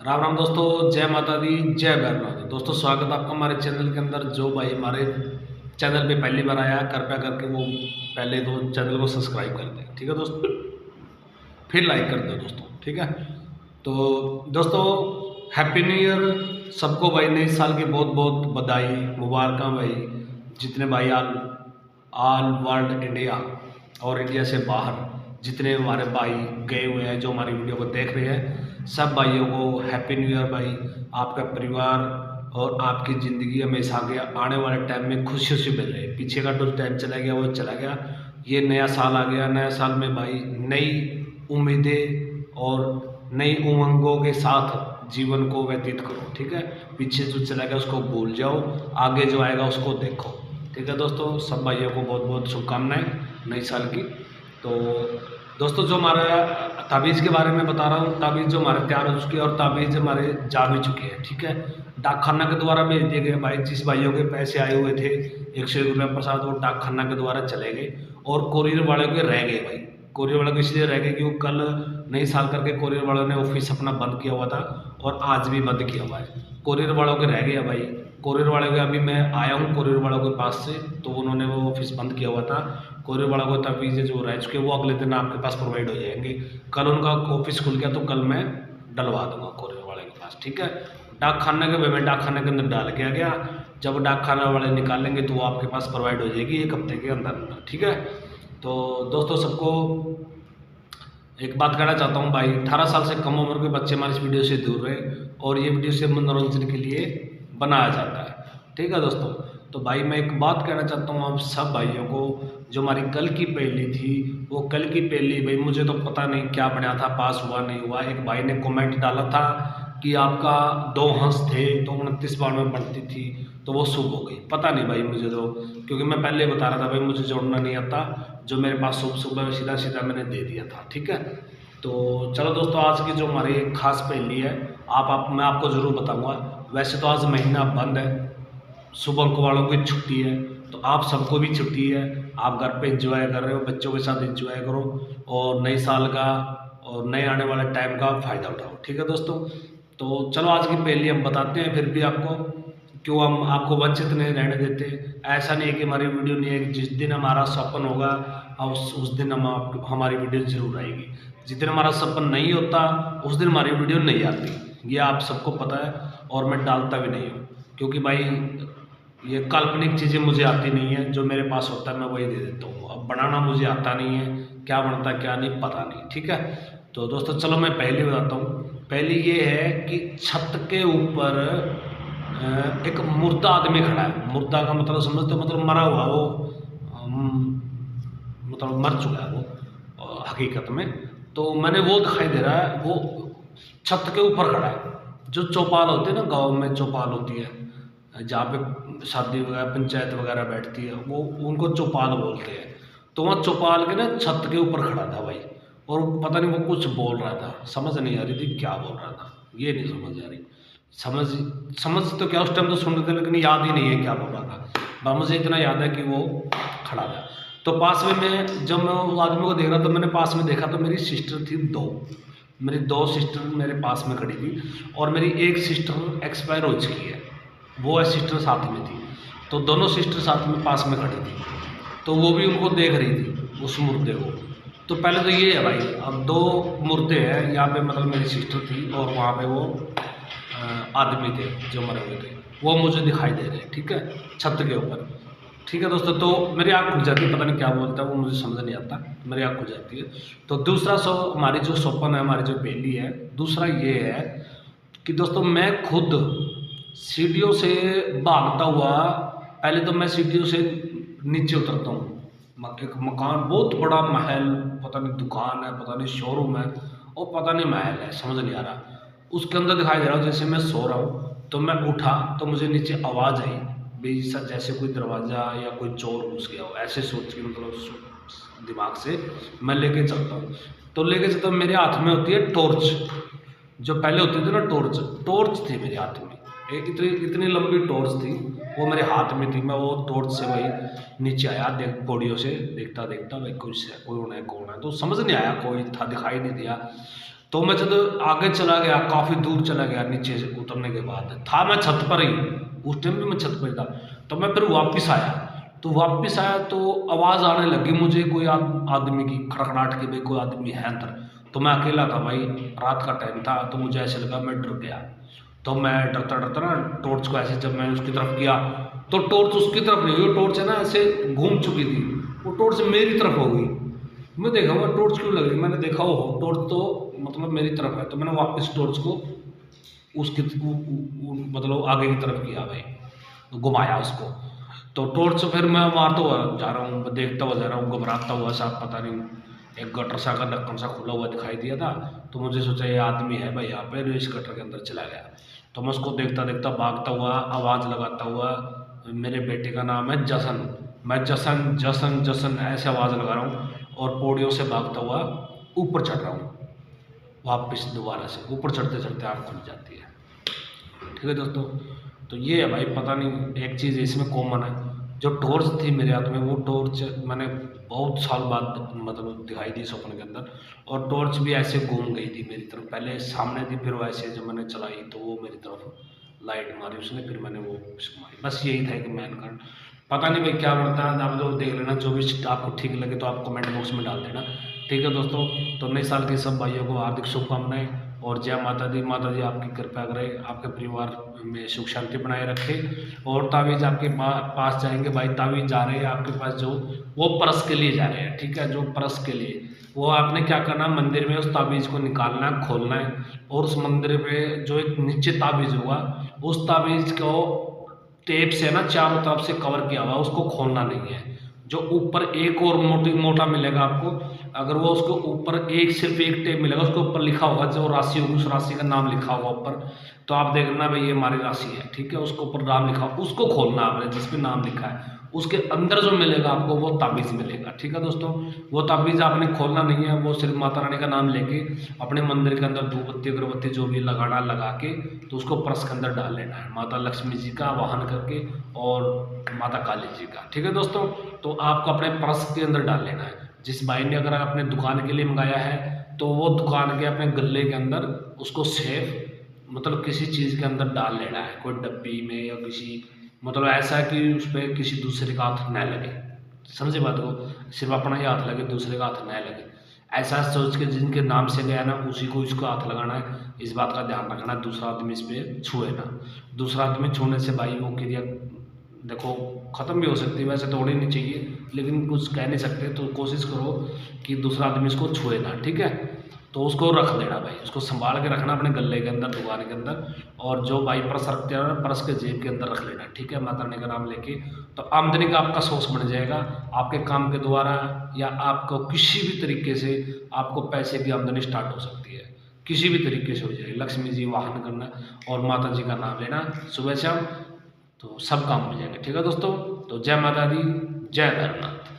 राम राम दोस्तों, जय माता दी, जय बैरनाथ। दोस्तों स्वागत है आपका हमारे चैनल के अंदर। जो भाई हमारे चैनल पे पहली बार आया, कृपया करके वो पहले तो चैनल को सब्सक्राइब कर दें, ठीक है दोस्तों। फिर लाइक कर दो दोस्तों, ठीक है। तो दोस्तों हैप्पी न्यू ईयर सबको भाई, नए साल की बहुत बहुत बधाई मुबारक भाई। जितने भाई ऑल ऑल वर्ल्ड इंडिया और इंडिया से बाहर जितने हमारे भाई गए हुए हैं, जो हमारी वीडियो को देख रहे हैं, सब भाइयों को हैप्पी न्यू ईयर भाई। आपका परिवार और आपकी ज़िंदगी हमेशा आगे आने वाले टाइम में खुशियों से मिल रहे। पीछे का जो टाइम चला गया वो चला गया, ये नया साल आ गया। नया साल में भाई नई उम्मीदें और नई उमंगों के साथ जीवन को व्यतीत करो, ठीक है। पीछे जो चला गया उसको भूल जाओ, आगे जो आएगा उसको देखो, ठीक है दोस्तों। सब भाइयों को बहुत बहुत शुभकामनाएं नई साल की। तो दोस्तों जो हमारा ताबीज़ के बारे में बता रहा हूँ, ताबीज़ जो हमारे तैयार हो चुकी है और ताबीज़ हमारे जा भी चुके हैं, ठीक है। डाक खाना के द्वारा भेज दिए गए भाई। जिस भाइयों के पैसे आए हुए थे 101 रुपये प्रसाद, वो डाक खाना के द्वारा चले गए और कोरियर वाले के रह गए भाई। कोरियर वाले को इसलिए रह गए क्योंकि कल नई साल करके कोरियर वालों ने ऑफिस अपना बंद किया हुआ था और आज भी बंद किया हुआ है। कोरियर वालों के रह गया भाई। कोरियर वाले के अभी मैं आया हूँ कोरियर वालों के पास से, तो उन्होंने वो ऑफिस बंद किया हुआ था। कोरियर वाला को तभी जो रह चुके वो अगले दिन आपके पास प्रोवाइड हो जाएंगे। कल उनका ऑफिस खुल गया तो कल मैं डलवा दूंगा कोरियर वाले के पास, ठीक है। डाक खाने के मैं डाक खाने के अंदर डाल के आ गया। जब डाक खाने वाले निकालेंगे तो वो आपके पास प्रोवाइड हो जाएगी 1 हफ्ते के अंदर अंदर, ठीक है। तो दोस्तों सबको एक बात कहना चाहता हूँ भाई, 18 साल से कम उम्र के बच्चे हमारी इस वीडियो से दूर रहे और ये वीडियो से मनोरंजन के लिए बनाया जाता है, ठीक है दोस्तों। तो भाई मैं एक बात कहना चाहता हूँ आप सब भाइयों को, जो हमारी कल की पहेली थी, वो कल की पहेली भाई मुझे तो पता नहीं क्या बना था, पास हुआ नहीं हुआ। एक भाई ने कमेंट डाला था कि आपका 2 हंस थे तो 29 बार में बनती थी, तो वो शुभ हो गई। पता नहीं भाई मुझे तो, क्योंकि मैं पहले बता रहा था भाई मुझे जोड़ना नहीं आता, जो मेरे पास शुभ शुभ है सीधा सीधा मैंने दे दिया था, ठीक है। तो चलो दोस्तों आज की जो हमारी खास पहेली है मैं आपको ज़रूर बताऊँगा। वैसे तो आज महीना बंद है, शुभ अंक वालों की छुट्टी है, तो आप सबको भी छुट्टी है। आप घर पे एंजॉय कर रहे हो, बच्चों के साथ एंजॉय करो और नए साल का और नए आने वाले टाइम का फ़ायदा उठाओ, ठीक है दोस्तों। तो चलो आज की पहेली हम बताते हैं, फिर भी आपको क्यों हम आपको वंचित नहीं रहने देते। ऐसा नहीं है कि हमारी वीडियो नहीं है, जिस दिन हमारा सपन होगा उस दिन हमारी वीडियो ज़रूर आएगी। जिस दिन हमारा सपन नहीं होता उस दिन हमारी वीडियो नहीं आती, ये आप सबको पता है। और मैं डालता भी नहीं हूँ, क्योंकि भाई ये काल्पनिक चीज़ें मुझे आती नहीं है, जो मेरे पास होता है मैं वही दे देता हूँ। अब बनाना मुझे आता नहीं है, क्या बनता है क्या नहीं पता नहीं, ठीक है। तो दोस्तों चलो मैं पहली बताता हूँ। पहली ये है कि छत के ऊपर एक मुर्दा आदमी खड़ा है। मुर्दा का मतलब समझते हो, मतलब मरा हुआ वो, मतलब मर चुका है वो हकीकत में। तो मैंने वो दिखाई दे रहा है, वो छत के ऊपर खड़ा है। जो चौपाल होते हैं ना, गांव में चौपाल होती है जहाँ पे शादी वगैरह पंचायत वगैरह बैठती है, वो उनको चौपाल बोलते हैं। तो वहाँ चौपाल के ना छत के ऊपर खड़ा था भाई, और पता नहीं वो कुछ बोल रहा था, समझ नहीं आ रही थी क्या बोल रहा था, ये नहीं समझ आ रही। समझ तो क्या उस टाइम तो सुन रहे थे, लेकिन याद ही नहीं है क्या बोल रहा था। बस मुझे इतना याद है कि वो खड़ा था। तो पास में जब मैं उस आदमी को देख रहा तो मैंने पास में देखा तो मेरी सिस्टर थी 2। मेरी 2 सिस्टर मेरे पास में खड़ी थी और मेरी एक सिस्टर एक्सपायर हो चुकी है, वो सिस्टर साथ में थी। तो दोनों सिस्टर साथ में पास में खड़ी थी, तो वो भी उनको देख रही थी उस मुर्दे को। तो पहले तो ये है भाई, अब 2 मुर्दे हैं यहाँ पे, मतलब मेरी सिस्टर थी और वहाँ पे वो आदमी थे जो मरे हुए थे, वो मुझे दिखाई दे रहे हैं, ठीक है, छत के ऊपर, ठीक है दोस्तों। तो मेरी आँख खुल जाती है, पता नहीं क्या बोलता है वो मुझे समझ नहीं आता, मेरी आँख खुल जाती है। तो दूसरा हमारी जो सपन है, हमारी जो पहेली है, दूसरा ये है कि दोस्तों मैं खुद सीढ़ियों से भागता हुआ, पहले तो मैं सीढ़ियों से नीचे उतरता हूँ। एक मकान, बहुत बड़ा महल, पता नहीं दुकान है, पता नहीं शोरूम है और पता नहीं महल है, समझ नहीं आ रहा। उसके अंदर दिखाई दे रहा हूँ, जैसे मैं सो रहा हूँ। तो मैं उठा तो मुझे नीचे आवाज़ आई भाई, जैसे कोई दरवाज़ा या कोई चोर घुस गया हो, ऐसे सोच के मतलब दिमाग से मैं लेके चलता हूँ। तो लेके चलता हूँ, मेरे हाथ में होती है टॉर्च, जो पहले होती थी ना टॉर्च थी मेरे हाथ में। एक इतनी लंबी टॉर्च थी, वो मेरे हाथ में थी। मैं वो टॉर्च से भाई नीचे आया, पौड़ियों से देखता भाई कुछ है, कोई होना है कौन है, तो समझ नहीं आया, कोई था दिखाई नहीं दिया। तो मैं जब आगे चला गया, काफ़ी दूर चला गया, नीचे से उतरने के बाद था मैं छत पर ही, उस टाइम भी मैं छत पर ही था। तो मैं फिर वापस आया, तो वापस आया तो आवाज़ आने लगी मुझे कोई आदमी की, खड़खड़ाहट की, भाई कोई आदमी है अंदर। तो मैं अकेला था भाई, रात का टाइम था, तो मुझे ऐसे लगा, मैं डर गया। तो मैं डरता डरता ना टॉर्च को ऐसे, जब मैं उसकी तरफ किया तो टॉर्च उसकी तरफ नहीं हुई, टॉर्च है ना ऐसे घूम चुकी थी, वो टॉर्च मेरी तरफ हो गई। मैं देखा वो टॉर्च क्यों लग रही, मैंने देखा वो टॉर्च तो मतलब मेरी तरफ है। तो मैंने वापस टॉर्च को उसकी मतलब आगे की तरफ किया भाई, तो घुमाया उसको। तो टॉर्च फिर मैं मारता हुआ जा रहा हूँ, देखता हुआ जा रहा हूँ, घबराता हुआ सा, पता नहीं एक गटर सा का ढक्कन सा खुला हुआ दिखाई दिया था। तो मुझे सोचा ये आदमी है भाई यहाँ पे, इस गटर के अंदर चला गया। तो मैं उसको देखता देखता भागता हुआ, आवाज़ लगाता हुआ, मेरे बेटे का नाम है जसन, मैं जसन जसन जसन ऐसे आवाज़ लगा रहा हूँ, और पौड़ियों से भागता हुआ ऊपर चढ़ रहा हूँ। वापस दोबारा से ऊपर चढ़ते चढ़ते आँख खुल जाती है। ठीक है दोस्तों, तो ये है भाई, पता नहीं एक चीज़ इसमें कॉमन है। जो टॉर्च थी मेरे हाथ में, वो टॉर्च मैंने बहुत साल बाद मतलब दिखाई दी स्वप्न के अंदर, और टॉर्च भी ऐसे घूम गई थी मेरी तरफ, पहले सामने थी, फिर वो ऐसे जब मैंने चलाई तो वो मेरी तरफ लाइट मारी उसने, फिर मैंने वो उसको मारी। बस यही था कि मैन कारण। पता नहीं भाई क्या बनता है, आप लोग देख लेना, जो भी आपको ठीक लगे तो आप कमेंट बॉक्स में डाल देना। ठीक है दोस्तों, तो नए साल के सब भाइयों को हार्दिक शुभकामनाएं, और जय माता दी। माता जी आपकी कृपा करे, आपके परिवार में सुख शांति बनाए रखे। और तावीज़ आपके पास जाएंगे भाई, तावीज़ जा रहे हैं आपके पास जो, वो परस के लिए जा रहे हैं। ठीक है, जो परस के लिए, वो आपने क्या करना, मंदिर में उस तावीज़ को निकालना है, खोलना है, और उस मंदिर में जो एक नीचे तावीज़ होगा, उस तावीज़ को टेप से ना चारों तरफ से कवर किया हुआ, उसको खोलना नहीं है। जो ऊपर एक और मोटा मिलेगा आपको, अगर वो उसको ऊपर एक सिर्फ एक टेप मिलेगा, उसके ऊपर लिखा होगा जो राशि होगी, उस राशि का नाम लिखा होगा ऊपर, तो आप देख लेना भाई ये हमारी राशि है। ठीक है, उसके ऊपर नाम लिखा, उसको खोलना आपने, जिस पे नाम लिखा है, उसके अंदर जो मिलेगा आपको वो ताबीज़ मिलेगा। ठीक है दोस्तों, वो ताबीज़ आपने खोलना नहीं है, वो सिर्फ माता रानी का नाम लेके अपने मंदिर के अंदर धूप बत्ती अगरबत्ती जो भी लगाना लगा के, तो उसको परस के अंदर डाल लेना है, माता लक्ष्मी जी का वाहन करके और माता काली जी का। ठीक है दोस्तों, तो आपको अपने परस के अंदर डाल लेना है। जिस भाई ने अगर अपने दुकान के लिए मंगाया है, तो वो दुकान के अपने गले के अंदर उसको सेफ मतलब किसी चीज़ के अंदर डाल लेना है, कोई डब्बी में या किसी, मतलब ऐसा कि उस पर किसी दूसरे का हाथ न लगे। समझे बात को, सिर्फ अपना ही हाथ लगे, दूसरे का हाथ न लगे, ऐसा सोच के जिनके नाम से गया ना उसी को इसको हाथ लगाना है। इस बात का ध्यान रखना, दूसरा आदमी इस पर छुए ना। दूसरा आदमी छूने से भाई वो क्रिया देखो ख़त्म भी हो सकती है, वैसे तो होनी नहीं चाहिए, लेकिन कुछ कह नहीं सकते, तो कोशिश करो कि दूसरा आदमी इसको छुए ना। ठीक है, तो उसको रख देना भाई, उसको संभाल के रखना अपने गले के अंदर, दुकान के अंदर, और जो भाई पर्स रखते हैं पर्स के जेब के अंदर रख लेना। ठीक है, माता रानी का नाम लेके, तो आमदनी का आपका सोर्स बन जाएगा। आपके काम के द्वारा या आपको किसी भी तरीके से आपको पैसे की आमदनी स्टार्ट हो सकती है, किसी भी तरीके से हो जाएगी। लक्ष्मी जी वाहन करना और माता जी का नाम लेना सुबह शाम, तो सब काम हो जाएंगे। ठीक है दोस्तों, तो जय माता दी, जय भैरवनाथ।